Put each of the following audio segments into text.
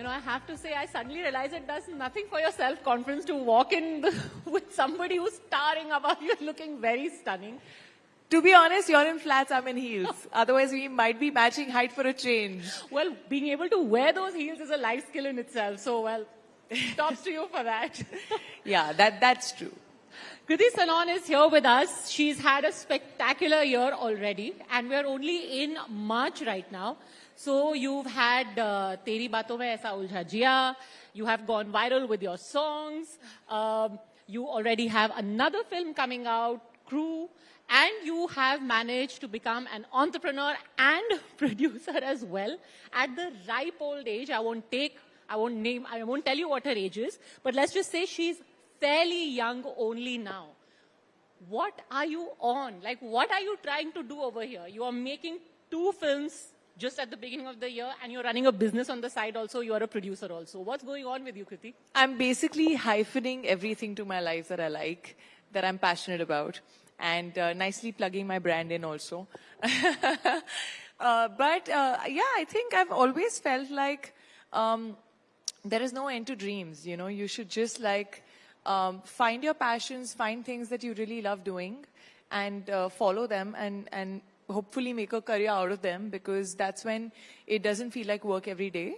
I have to say, I suddenly realize it does nothing for your self-confidence to walk in with somebody who's towering above you, looking very stunning. To be honest, you're in flats, I'm in heels. Otherwise, we might be matching height for a change. Well, being able to wear those heels is a life skill in itself. So, well, props to you for that. Yeah, that's true. Kriti Sanon is here with us. She's had a spectacular year already, and we're only in March right now. So you've had Teri Baaton Mein Aisa Uljha Jiya. You have gone viral with your songs. You already have another film coming out, Crew. And you have managed to become an entrepreneur and producer as well at the ripe old age. I won't tell you what her age is, but let's just say she's fairly young only now. What are you on? Like, what are you trying to do over here? You are making 2 films just at the beginning of the year, and you're running a business on the side also. You are a producer also. What's going on with you, Kriti? I'm basically hyphening everything to my life that I like, that I'm passionate about. And nicely plugging my brand in also. Yeah, I think I've always felt like there is no end to dreams. You should just find your passions, find things that you really love doing, and follow them, and hopefully make a career out of them, because that's when it doesn't feel like work every day.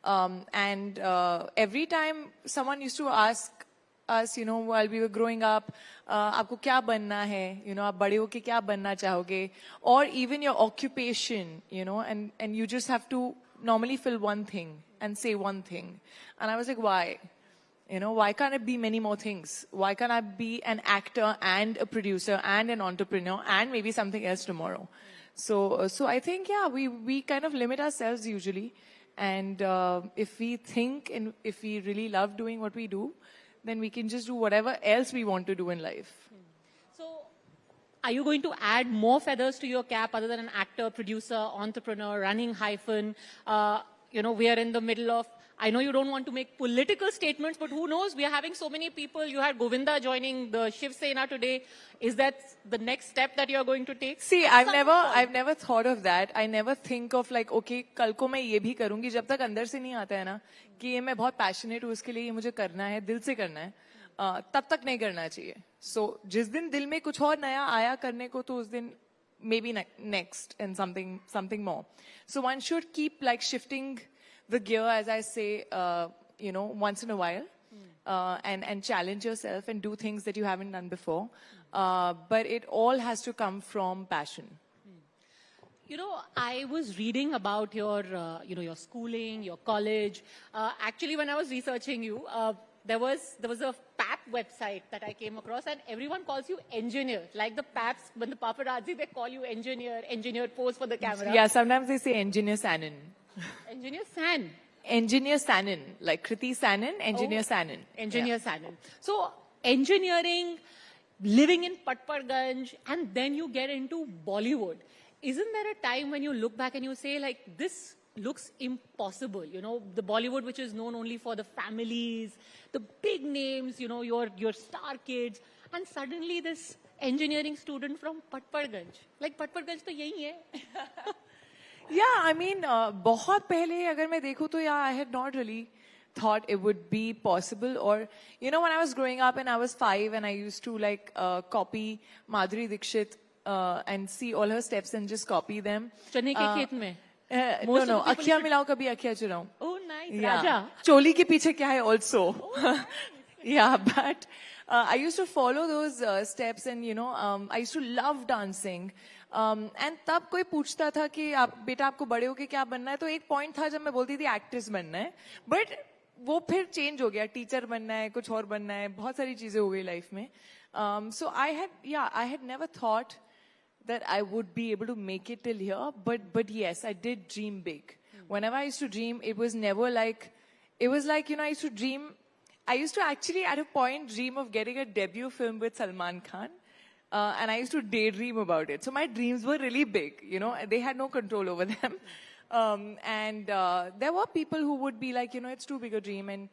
Every time someone used to ask us, while we were growing up, आपको क्या बनना है, आप बड़े होके क्या बनना चाहोगे, or even your occupation, and you just have to normally fill one thing and say one thing. And I was like, why? Why can't it be many more things? Why can't I be an actor and a producer and an entrepreneur and maybe something else tomorrow? So I think, yeah, we kind of limit ourselves usually. And if we think and if we really love doing what we do, then we can just do whatever else we want to do in life. So, are you going to add more feathers to your cap other than an actor, producer, entrepreneur, running hyphen? We are in the middle of, I know you don't want to make political statements, but who knows? We are having so many people. You had Govinda joining the Shiv Sena today. Is that the next step that you're going to take? See, I've never thought of that. I never think of okay, कल को मैं ये भी करूँगी. जब तक अंदर से नहीं आता है ना कि ये मैं बहुत passionate हूँ, उसके लिए ये मुझे करना है, दिल से करना है, तब तक नहीं करना चाहिए. So जिस दिन दिल में कुछ और नया आया करने को, तो उस दिन maybe next and something more. So one should keep shifting the gear, as I say, once in a while, and challenge yourself and do things that you haven't done before. But it all has to come from passion. I was reading about your, your schooling, your college. Actually, when I was researching you, there was a PAP website that I came across, and everyone calls you engineer. Like the PAPs, when the paparazzi, they call you engineer pose for the camera. Yeah, sometimes they say engineer Sanon. Engineer San. Engineer Sanon, like Kriti Sanon, engineer Sanon. Engineer Sanon. So engineering, living in Patparganj, and then you get into Bollywood. Isn't there a time when you look back and you say, this looks impossible? The Bollywood, which is known only for the families, the big names, your star kids, and suddenly this engineering student from Patparganj. Patparganj to yahi hai. Yeah, I mean, बहुत पहले अगर मैं देखूँ तो yeah, I had not really thought it would be possible. Or, when I was growing up and I was 5 and I used to copy Madhuri Dixit and see all her steps and just copy them. चने के खेत में? No, अखियाँ मिलाओ कभी अखियाँ चुराऊं. Oh, nice. Yeah. Raja. चोली के पीछे क्या है also. Oh, nice. Yeah, but I used to follow those steps, and I used to love dancing. And तब कोई पूछता था कि बेटा आपको बड़े होके क्या बनना है, तो एक पॉइंट था जब मैं बोलती थी एक्ट्रेस बनना है, बट वो फिर चेंज हो गया, टीचर बनना है, कुछ और बनना है, बहुत सारी चीजें हो गई लाइफ में. So I had never thought that I would be able to make it till here, but yes, I did dream big. Whenever I used to dream, it was never I used to actually at a point dream of getting a debut film with Salman Khan. And I used to daydream about it. So my dreams were really big, they had no control over them. And there were people who would be like, it's too big a dream. And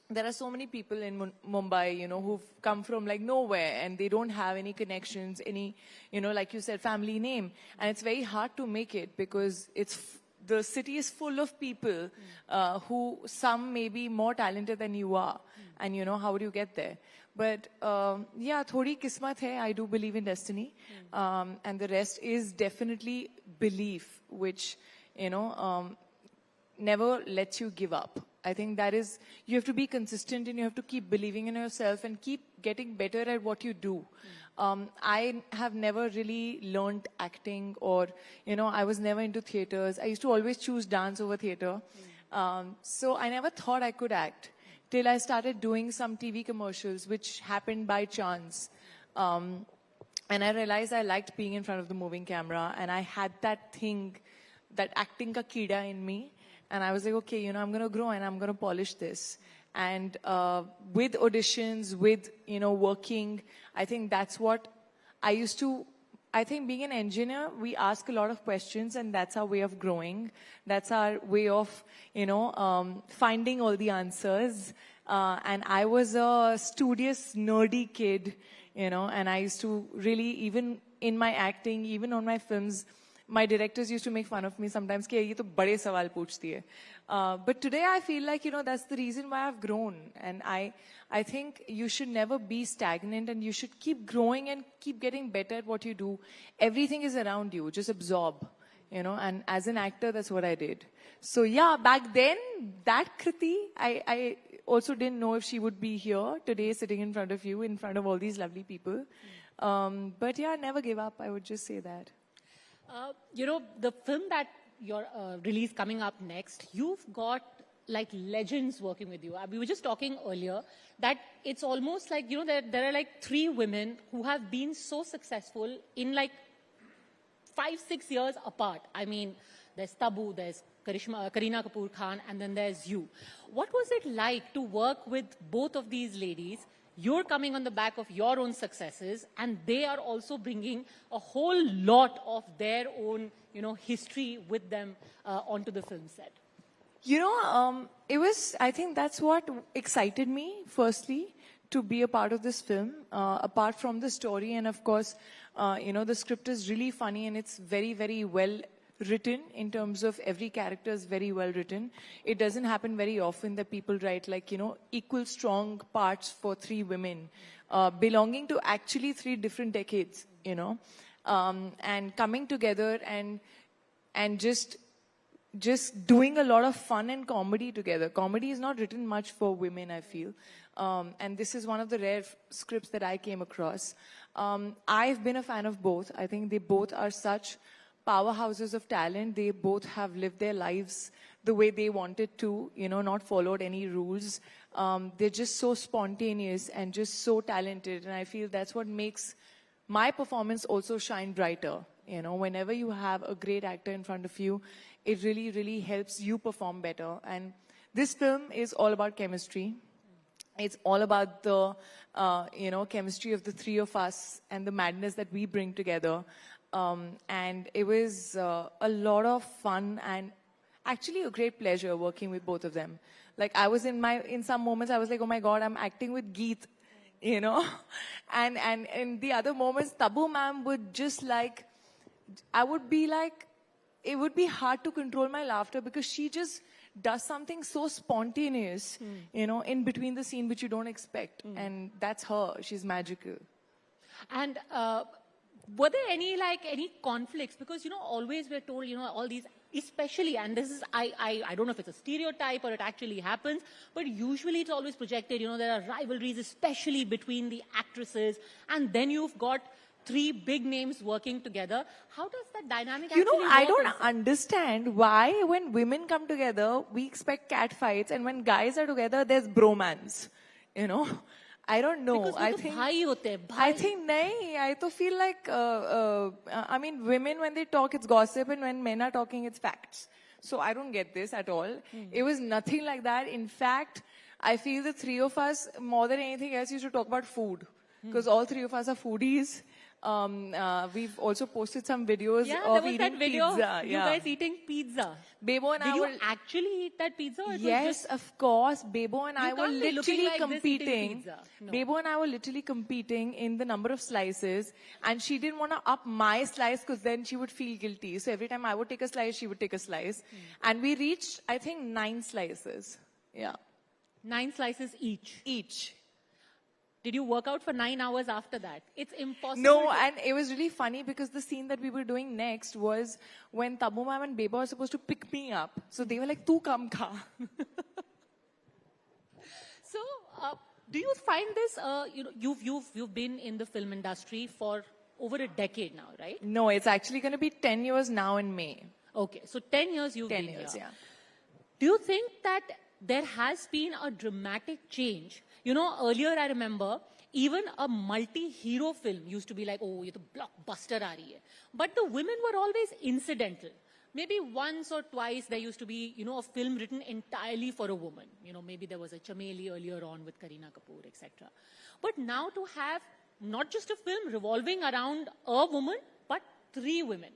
there are so many people in Mumbai, who've come from nowhere, and they don't have any connections, any, like you said, family name. And it's very hard to make it because it's the city is full of people who some may be more talented than you are. And, you know, how do you get there? But, yeah, thodi kismat hai. I do believe in destiny. And the rest is definitely belief, which, you know, never lets you give up. I think that is, you have to be consistent and you have to keep believing in yourself and keep getting better at what you do. I have never really learned acting or, you know, I was never into theaters. I used to always choose dance over theater. So I never thought I could act till I started doing some TV commercials, which happened by chance. And I realized I liked being in front of the moving camera and I had that thing, that acting ka keeda in me. And I was like, okay, you know, I'm going to grow and I'm going to polish this. And with auditions, with, you know, working, I think that's what I used to, I think being an engineer, we ask a lot of questions and that's our way of growing. That's our way of, you know, finding all the answers. And I was a studious, nerdy kid, you know, and I used to really, even in my acting, even on my films, my directors used to make fun of me sometimes, कि ये तो बड़े सवाल पूछती है. But today I feel like, you know, that's the reason why I've grown. And I think you should never be stagnant and you should keep growing and keep getting better at what you do. Everything is around you. Just absorb, you know, and as an actor, that's what I did. So yeah, back then, that Kriti, I also didn't know if she would be here today sitting in front of you, in front of all these lovely people. But yeah, never give up. I would just say that. You know, the film that your release coming up next, you've got like legends working with you. We were just talking earlier that it's almost like, you know, there are like 3 women who have been so successful in like 5-6 years apart. I mean, there's Tabu, there's Kareena Kapoor Khan, and then there's you. What was it like to work with both of these ladies? You're coming on the back of your own successes, and they are also bringing a whole lot of their own, you know, history with them onto the film set. You know, it was, I think that's what excited me, firstly, to be a part of this film, apart from the story. And of course, you know, the script is really funny and it's very, very well written in terms of every character is very well written. It doesn't happen very often that people write like, you know, equal strong parts for 3 women, belonging to actually 3 different decades, you know, and coming together and just doing a lot of fun and comedy together. Comedy is not written much for women, I feel. And this is one of the rare scripts that I came across. I've been a fan of both. I think they both are such powerhouses of talent. They both have lived their lives the way they wanted to, you know, not followed any rules. They're just so spontaneous and just so talented. And I feel that's what makes my performance also shine brighter. You know, whenever you have a great actor in front of you, it really, really helps you perform better. And this film is all about chemistry. It's all about the, you know, chemistry of the 3 of us and the madness that we bring together. And it was a lot of fun and actually a great pleasure working with both of them. Like I was in some moments I was like, oh my God, I'm acting with Geet, you know. And in the other moments, Tabu ma'am would just like, I would be like, it would be hard to control my laughter because she just does something so spontaneous, you know, in between the scene which you don't expect. And that's her. She's magical. And were there any conflicts? Because, you know, always we're told, you know, all these, especially, and this is, I don't know if it's a stereotype or it actually happens, but usually it's always projected, you know, there are rivalries, especially between the actresses, and then you've got 3 big names working together. How does that dynamic actually work? You know, I don't understand why when women come together, we expect cat fights, and when guys are together, there's bromance, you know? I don't know. Because I think nahi. I to feel like, I mean, women when they talk, it's gossip, and when men are talking, it's facts. So I don't get this at all. It was nothing like that. In fact, I feel the 3 of us, more than anything else, used to talk about food. because all three of us are foodies. We've also posted some videos Yeah, of there was eating that video pizza. of you guys eating pizza. Bebo and Did I you were... actually eat that pizza? Or it was Yes, just, of course. Bebo and I were can't be looking literally like this eating competing. pizza. No. Bebo and I were literally competing in the number of slices, and she didn't want to up my slice because then she would feel guilty. So every time I would take a slice, she would take a slice. And we reached, I think, 9 slices. Yeah. 9 slices each. Each. Did you work out for 9 hours after that? It's impossible. No, and it was really funny because the scene that we were doing next was when Tabu ma'am and Beba were supposed to pick me up. So they were like, "Tu kam kha." So, do you find this? You've been in the film industry for over a decade now, right? No, it's actually going to be 10 years now in May. Okay, so 10 years you've 10 been years, here. yeah. Do you think that there has been a dramatic change? You know, earlier I remember even a multi-hero film used to be like, oh, ye to blockbuster aa rahi hai. But the women were always incidental. Maybe once or twice there used to be, a film written entirely for a woman. Maybe there was a Chameli earlier on with Kareena Kapoor, etc. But now to have not just a film revolving around a woman, but 3 women.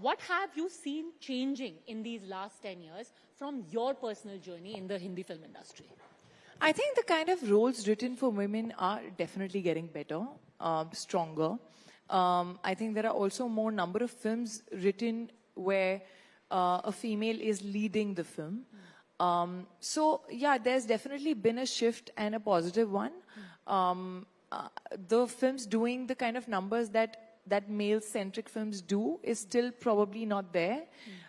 What have you seen changing in these last 10 years from your personal journey in the Hindi film industry? I think the kind of roles written for women are definitely getting better, stronger. I think there are also more number of films written where a female is leading the film. So yeah, there's definitely been a shift and a positive one. The films doing the kind of numbers that male-centric films do is still probably not there.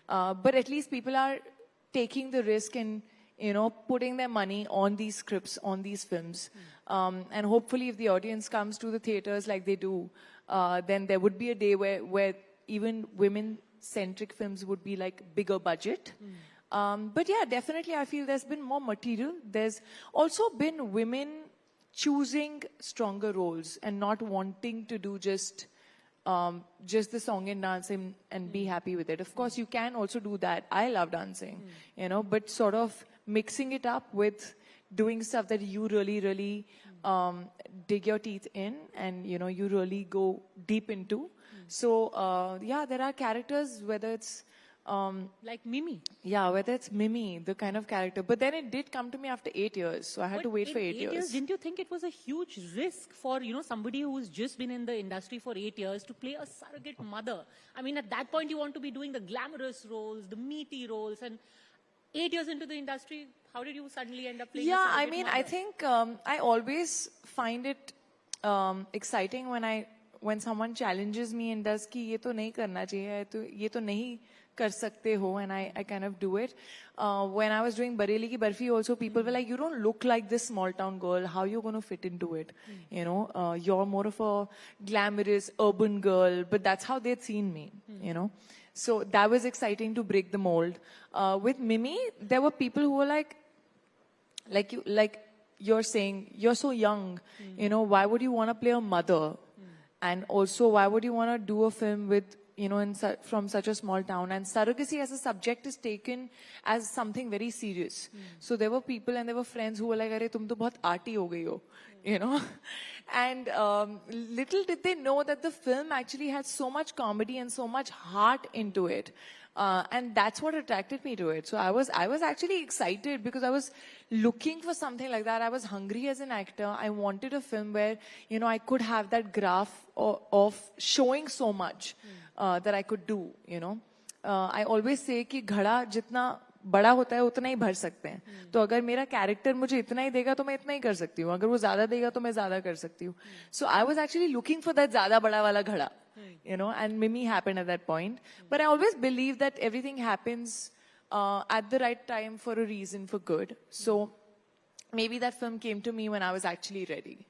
But at least people are taking the risk and, putting their money on these scripts, on these films. And hopefully if the audience comes to the theaters like they do, then there would be a day where even women-centric films would be like bigger budget. But yeah, definitely I feel there's been more material. There's also been women choosing stronger roles and not wanting to do just the song and dance and be happy with it. Of course, you can also do that. I love dancing, but sort of mixing it up with doing stuff that you really, really dig your teeth in and, you really go deep into. So, yeah, there are characters, whether it's... like Mimi. Yeah, whether it's Mimi, the kind of character. But then it did come to me after 8 years. So I had to wait for 8 years. Didn't you think it was a huge risk for, somebody who's just been in the industry for 8 years to play a surrogate mother? I mean, at that point, you want to be doing the glamorous roles, the meaty roles. And 8 years into the industry, how did you suddenly end up playing a surrogate mother? I think I always find it exciting when someone challenges me and does ki ye to nahi karna chahiye, ye to nahi kar sakte ho, and I kind of do it. When I was doing Bareilly Ki Barfi also, people were like, you don't look like this small town girl. How are you going to fit into it? You're more of a glamorous urban girl, but that's how they'd seen me, So that was exciting to break the mold. With Mimi, there were people who were like you're saying, you're so young, why would you want to play a mother? And also, why would you want to do a film with, from such a small town? And surrogacy as a subject is taken as something very serious. So there were people and there were friends who were like, "Arey, tum to bahut arty ho gayi ho," And little did they know that the film actually had so much comedy and so much heart into it. And that's what attracted me to it. So I was actually excited because I was looking for something like that. I was hungry as an actor. I wanted a film where, I could have that graph of showing so much that I could do, I always say कि घड़ा जितना बड़ा होता है उतना ही भर सकते हैं. तो अगर मेरा कैरेक्टर मुझे इतना ही देगा तो मैं इतना ही कर सकती हूँ. अगर वो ज्यादा देगा तो मैं ज्यादा कर सकती हूँ. So I was actually looking for that ज्यादा बड़ा वाला घड़ा. And Mimi happened at that point. But I always believe that everything happens at the right time for a reason, for good. So maybe that film came to me when I was actually ready.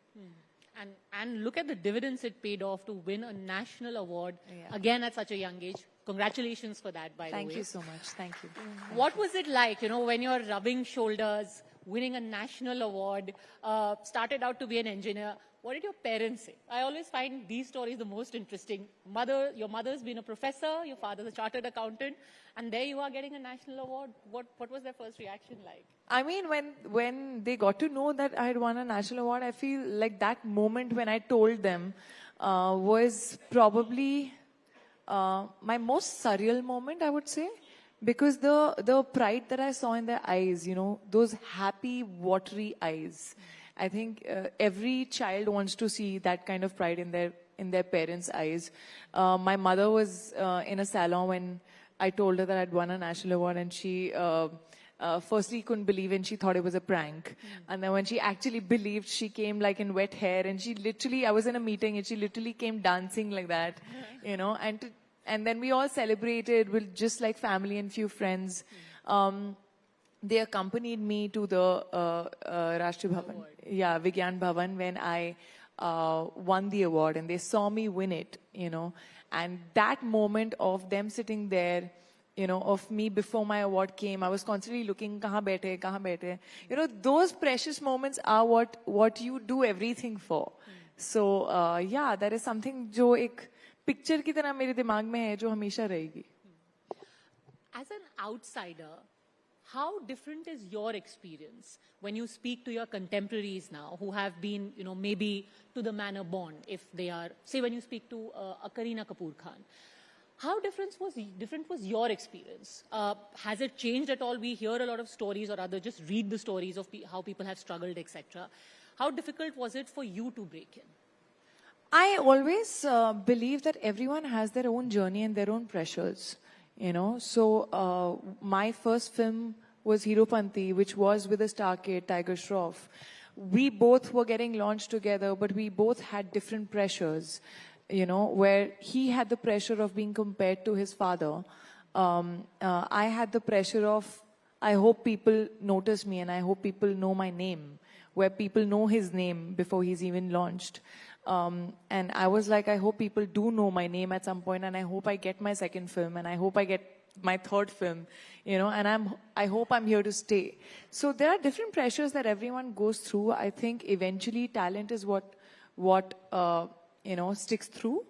And look at the dividends it paid off to win a national award, again at such a young age. Congratulations for that, by the way. Thank you so much. Thank you. What was it like, when you're rubbing shoulders, winning a national award, started out to be an engineer? what did your parents say? I always find these stories the most interesting. Your mother's been a professor, your father's a chartered accountant, and there you are getting a national award. What was their first reaction like? I mean, when they got to know that I had won a national award, I feel like that moment when I told them was probably my most surreal moment, I would say. Because the pride that I saw in their eyes, you know, those happy, watery eyes. I think every child wants to see that kind of pride in their parents' eyes. My mother was in a salon when I told her that I'd won a national award, and she firstly couldn't believe it, and she thought it was a prank. And then when she actually believed, she came like in wet hair, and she literally, I was in a meeting, and she literally came dancing like that, you know, and then we all celebrated with just like family and few friends. They accompanied me to the Rashtriya Bhavan, Vigyan Bhavan, when I won the award, and they saw me win it, you know. And that moment of them sitting there, you know, of me before my award came, I was constantly looking, kahan baithe, kahan baithe. You know, those precious moments are what you do everything for. So, that is something जो एक picture की तरह मेरे दिमाग में है जो हमेशा रहेगी. As an outsider, how different is your experience when you speak to your contemporaries now who have been, you know, maybe to the manner born, if they are, say when you speak to a Kareena Kapoor Khan, how different was your experience? Has it changed at all? We hear a lot of stories, or rather just read the stories of how people have struggled, etc. How difficult was it for you to break in? I always believe that everyone has their own journey and their own pressures, you know. So my first film was Heropanti, which was with a star kid, Tiger Shroff. We both were getting launched together, but we both had different pressures, you know, where he had the pressure of being compared to his father. I had the pressure of, I hope people notice me and I hope people know my name, where people know his name before he's even launched. And I was like, I hope people do know my name at some point, and I hope I get my second film, and I hope I get my third film, you know, and I hope I'm here to stay. So there are different pressures that everyone goes through. I think eventually talent is what you know, sticks through.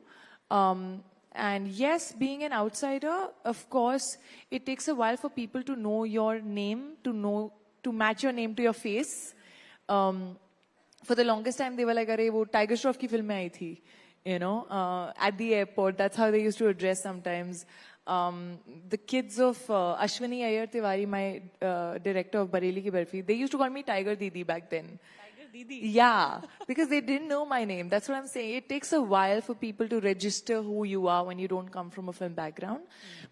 And yes, being an outsider, of course, it takes a while for people to know your name, to match your name to your face. For the longest time, they were like, "Arey, wo Tiger Shroff ki film mein aayi thi," you know, at the airport. That's how they used to address sometimes. The kids of Ashwini Iyer Tiwari, my director of Bareli Ki Barfi, they used to call me Tiger Didi back then. Tiger Didi? Yeah, because they didn't know my name. That's what I'm saying. It takes a while for people to register who you are when you don't come from a film background.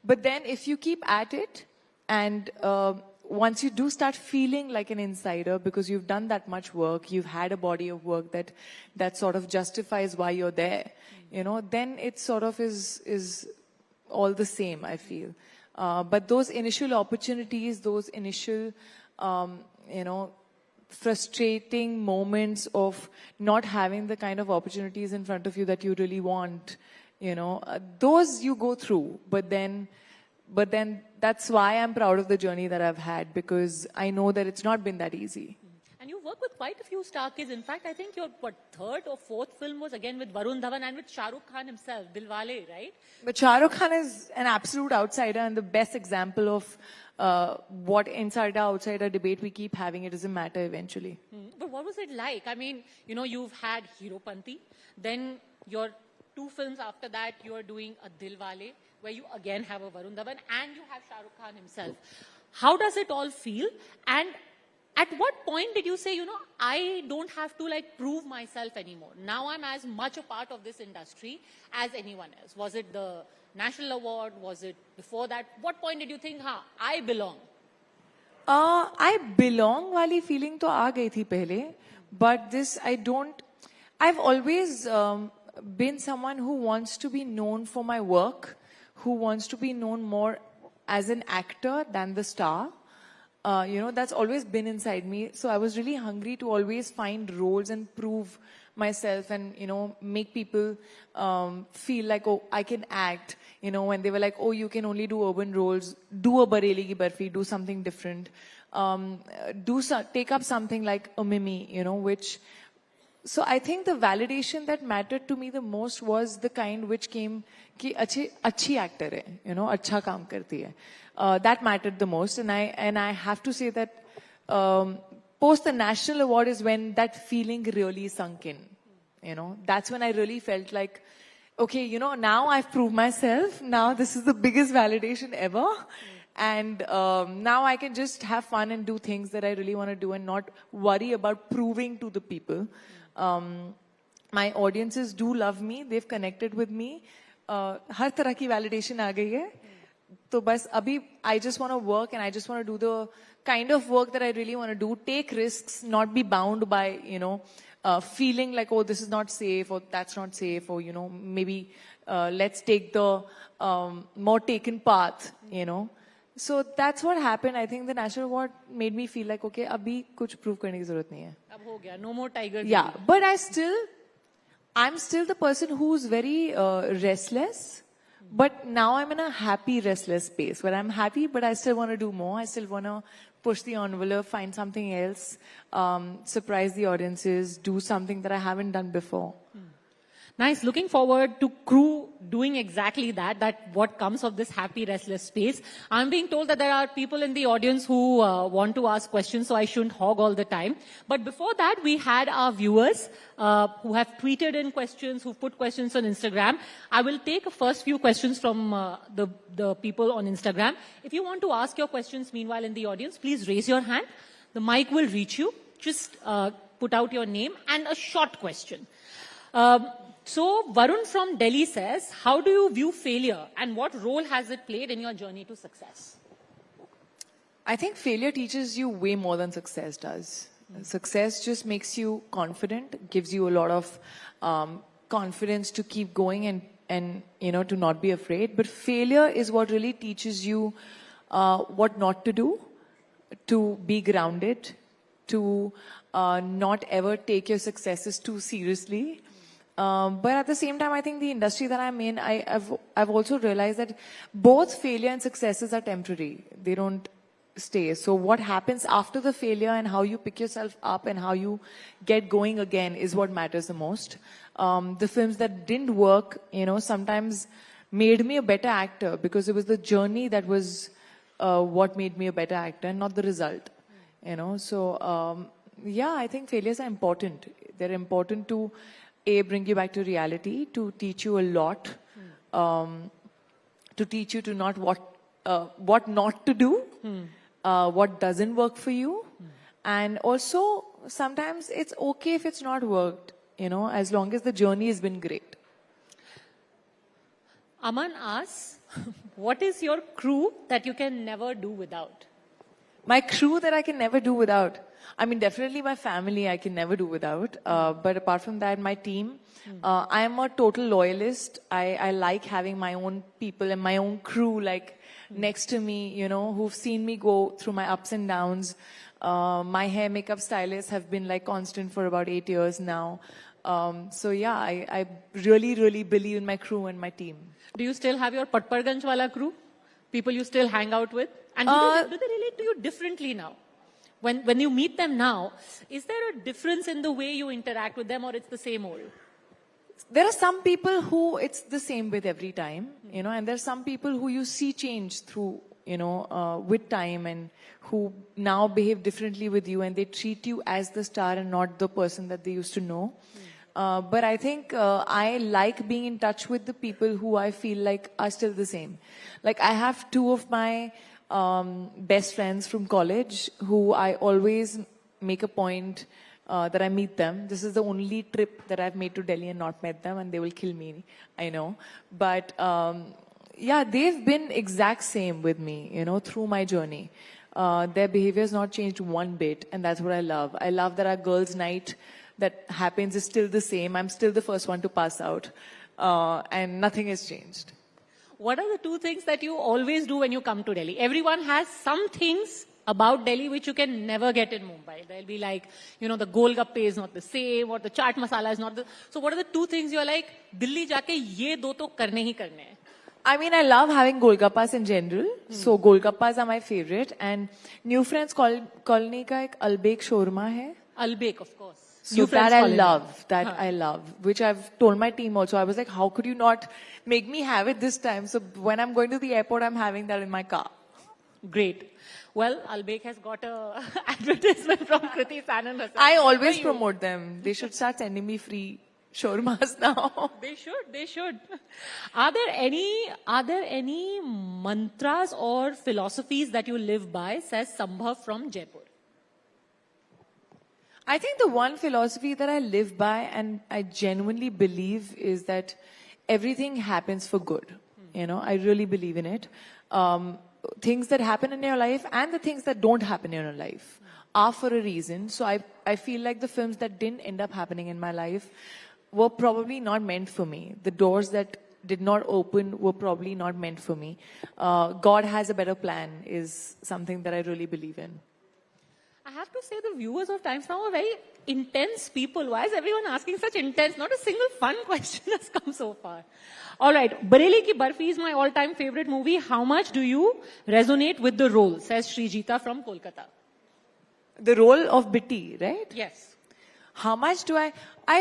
But then if you keep at it, and once you do start feeling like an insider because you've done that much work, you've had a body of work that sort of justifies why you're there, you know, then it sort of is all the same, I feel. But those initial opportunities, those initial, you know, frustrating moments of not having the kind of opportunities in front of you that you really want, you know, those you go through. But then that's why I'm proud of the journey that I've had, because I know that it's not been that easy. And you work with quite a few star kids. In fact, I think your third or fourth film was again with Varun Dhawan and with Shah Rukh Khan himself, Dilwale, right? But Shah Rukh Khan is an absolute outsider and the best example of what insider-outsider debate we keep having. It doesn't matter eventually. But what was it like? I mean, you know, you've had Heropanti, then your two films after that, you are doing a Dilwale, where you again have a Varun Dhawan and you have Shah Rukh Khan himself. How does it all feel? And at what point did you say, you know, I don't have to like prove myself anymore? Now I'm as much a part of this industry as anyone else. Was it the national award? Was it before that? What point did you think, I belong? I belong wali feeling to aa gayi thi pehle, but this I've always been someone who wants to be known for my work, who wants to be known more as an actor than the star. You know, that's always been inside me. So I was really hungry to always find roles and prove myself and, you know, make people feel like, oh, I can act. You know, when they were like, oh, you can only do urban roles, do a Bareli Ki Barfi, do something different. Take up something like a Mimi, you know, which So I think the validation that mattered to me the most was the kind which came कि अच्छी actor है, you know, अच्छा काम करती है. That mattered the most, and I have to say that post the national award is when that feeling really sunk in. You know, that's when I really felt like, okay, you know, now I've proved myself. Now this is the biggest validation ever. And now I can just have fun and do things that I really want to do and not worry about proving to the people. My audiences do love me. They've connected with me. हर तरह की validation आ गई है. तो बस अभी I just want to work and I just want to do the kind of work that I really want to do. Take risks, not be bound by, you know, feeling like, oh, this is not safe or that's not safe or, you know, maybe let's take the more taken path, you know. So that's what happened. I think the National Award made me feel like, okay, अभी कुछ prove करने की जरूरत नहीं है. अब हो गया, no more tiger. Yeah, but I'm still the person who's very restless. But now I'm in a happy, restless space where I'm happy, but I still want to do more. I still want to push the envelope, find something else, surprise the audiences, do something that I haven't done before. Nice. Looking forward to crew doing exactly that what comes of this happy, restless space. I'm being told that there are people in the audience who want to ask questions, so I shouldn't hog all the time. But before that, we had our viewers who have tweeted in questions, who've put questions on Instagram. I will take a first few questions from the people on Instagram. If you want to ask your questions, meanwhile, in the audience, please raise your hand. The mic will reach you. Just put out your name and a short question. So Varun from Delhi says, how do you view failure and what role has it played in your journey to success? I think failure teaches you way more than success does. Success just makes you confident, gives you a lot of confidence to keep going and you know, to not be afraid. But failure is what really teaches you what not to do, to be grounded, to not ever take your successes too seriously. But at the same time, I think the industry that I'm in, I've also realized that both failure and successes are temporary. They don't stay. So what happens after the failure and how you pick yourself up and how you get going again is what matters the most. The films that didn't work, you know, sometimes made me a better actor because it was the journey that was what made me a better actor and not the result. You know, so yeah, I think failures are important. They're important to bring you back to reality, to teach you a lot, to teach you to not what not to do, what doesn't work for you, and also sometimes it's okay if it's not worked, you know, as long as the journey has been great. Aman asks, what is your crew that you can never do without? My crew that I can never do without. I mean, definitely my family I can never do without. But apart from that, my team. I am a total loyalist. I like having my own people and my own crew like next to me, you know, who've seen me go through my ups and downs. My hair makeup stylists have been like constant for about 8 years now. So yeah, I really, really believe in my crew and my team. Do you still have your Patparganj wala crew? People you still hang out with? And do they relate to you differently now? When you meet them now, is there a difference in the way you interact with them or it's the same old? There are some people who it's the same with every time, you know, and there are some people who you see change through, you know, with time and who now behave differently with you and they treat you as the star and not the person that they used to know. But I think I like being in touch with the people who I feel like are still the same. Like I have two of my best friends from college who I always make a point that I meet them. This is the only trip that I've made to Delhi and not met them, and they will kill me, I know. But yeah, they've been exact same with me, you know, through my journey. Their behavior has not changed one bit, and that's what I love. I love that our girls' night that happens is still the same. I'm still the first one to pass out, and nothing has changed. What are the two things that you always do when you come to Delhi? Everyone has some things about Delhi which you can never get in Mumbai. They'll be like, you know, the golgappe is not the same or the chaat masala is not the... So what are the two things you're like, Delhi jaake ye do to karne hi karne hai? I mean, I love having golgappas in general. So golgappas are my favorite. And New Friends Colony ka ek Albek shawarma hai. Albek, of course. So New friends that I fall in love, that Huh. I love, which I've told my team also. I was like, how could you not make me have it this time? So when I'm going to the airport, I'm having that in my car. Great. Well, Albake has got a advertisement from Kriti Sanon herself. I For always you. promote them. They should start sending me free shawarmas now. They should. They should. Are there any mantras or philosophies that you live by? Says Sambhav from Jaipur. I think the one philosophy that I live by and I genuinely believe is that everything happens for good. You know, I really believe in it. Things that happen in your life and the things that don't happen in your life are for a reason. So I feel like the films that didn't end up happening in my life were probably not meant for me. The doors that did not open were probably not meant for me. God has a better plan is something that I really believe in. I have to say the viewers of Times Now are very intense people. Why is everyone asking such intense? Not a single fun question has come so far. All right. Bareli Ki Barfi is my all-time favorite movie. How much do you resonate with the role? Says Srijita from Kolkata. The role of Bitty, right? Yes. How much do I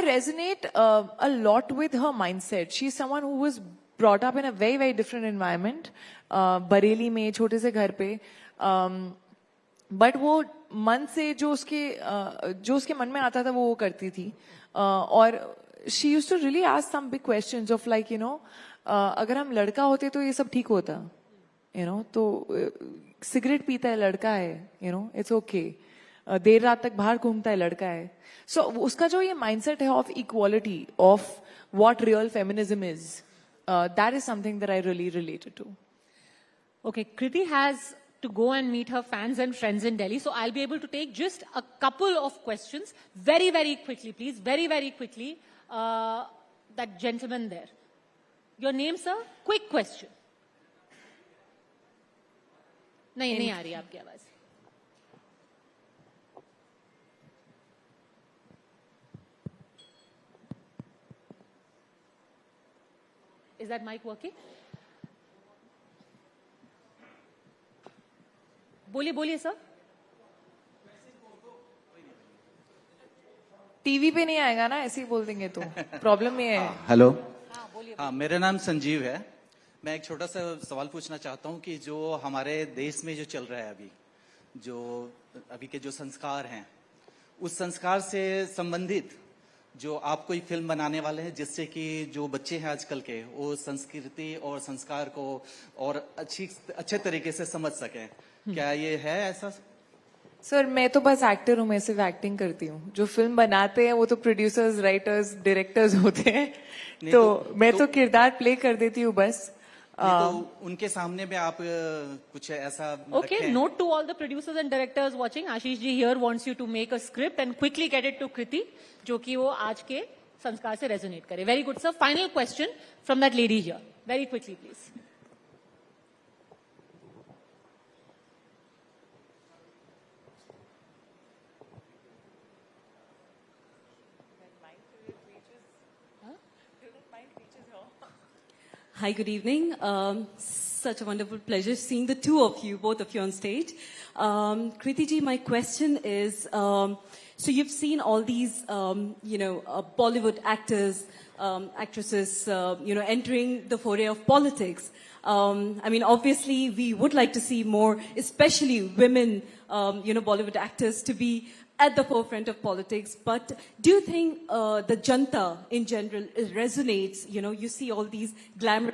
resonate a lot with her mindset. She's someone who was brought up in a very, very different environment. Bareilly में छोटे से घर पे. But वो मन से जो उसके मन में आता था वो करती थी. और she used to really ask some big questions of like, you know, अगर हम लड़का होते तो ये सब ठीक होता. You know, तो सिगरेट पीता है लड़का है. You know, it's okay. देर रात तक बाहर घूमता है लड़का है. So उसका जो ये mindset है of equality, of what real feminism is, that is something that I really related to. Okay, Kriti has to go and meet her fans and friends in Delhi. So I'll be able to take just a couple of questions very, very quickly, please. Very, very quickly. That gentleman there. Your name, sir? Quick question. नहीं आ रही आपकी आवाज. Is that mic working? बोलिए sir. TV पे नहीं आएगा ना, ऐसे ही बोल देंगे तो प्रॉब्लम ये है. हेलो. हाँ, मेरा नाम संजीव है. मैं एक छोटा सा सवाल पूछना चाहता हूँ कि जो हमारे देश में जो चल रहा है अभी के जो संस्कार हैं, उस संस्कार से संबंधित जो आप कोई फिल्म बनाने वाले हैं जिससे कि जो बच्चे हैं आजकल के वो संस्कृति और संस्कार को और अच्छे तरीके से समझ सकें, क्या ये है ऐसा? सर मैं तो बस एक्टर हूँ, मैं सिर्फ एक्टिंग करती हूँ. जो फिल्म बनाते हैं वो तो प्रोड्यूसर्स, राइटर्स, डायरेक्टर्स होते हैं. तो मैं तो किरदार प्ले कर देती हूँ बस. तो उनके सामने में आप कुछ ऐसा Okay, note to all the producers and directors watching. Ashish ji here wants you to make a script and quickly get it to Kriti, जो कि वो आज के संस्कार से resonate करे. Very good, sir. Final question from that lady here. Very quickly, please. Hi, good evening. Such a wonderful pleasure seeing the two of you, both of you on stage. Kriti ji, my question is, so you've seen all these, Bollywood actors, actresses, entering the foray of politics. Obviously, we would like to see more, especially women, Bollywood actors to be at the forefront of politics. But do you think the janta in general resonates? You see all these glamour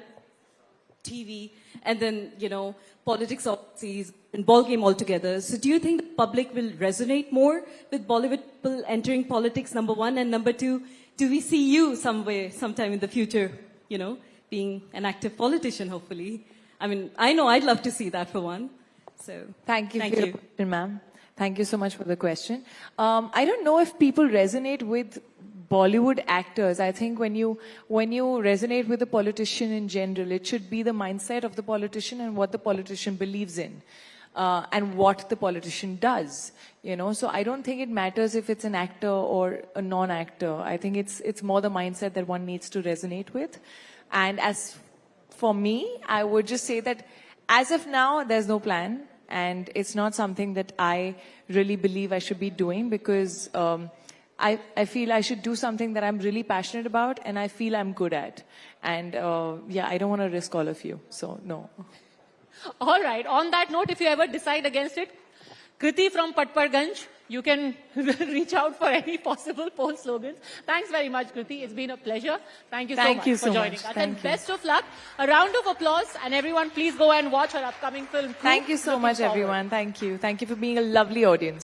TV and then, politics obviously and ball game altogether. So do you think the public will resonate more with Bollywood people entering politics, number one? And number two, do we see you sometime in the future, being an active politician, hopefully? I know I'd love to see that for one. So Thank you for your question, ma'am. Thank you so much for the question. I don't know if people resonate with Bollywood actors. I think when you resonate with a politician in general, it should be the mindset of the politician and what the politician believes in, and what the politician does. So I don't think it matters if it's an actor or a non-actor. I think it's more the mindset that one needs to resonate with. And as for me, I would just say that as of now, there's no plan. And it's not something that I really believe I should be doing because I feel I should do something that I'm really passionate about and I feel I'm good at. And yeah, I don't want to risk all of you. So no. All right. On that note, if you ever decide against it, Kriti from Patparganj, you can reach out for any possible poll slogans. Thanks very much, Kriti. It's been a pleasure. Thank you so Thank much you for so joining much. us. Thank And you. best of luck. A round of applause. And everyone, please go and watch her upcoming film. Thank you so Looking much, forward. everyone. Thank you. Thank you for being a lovely audience.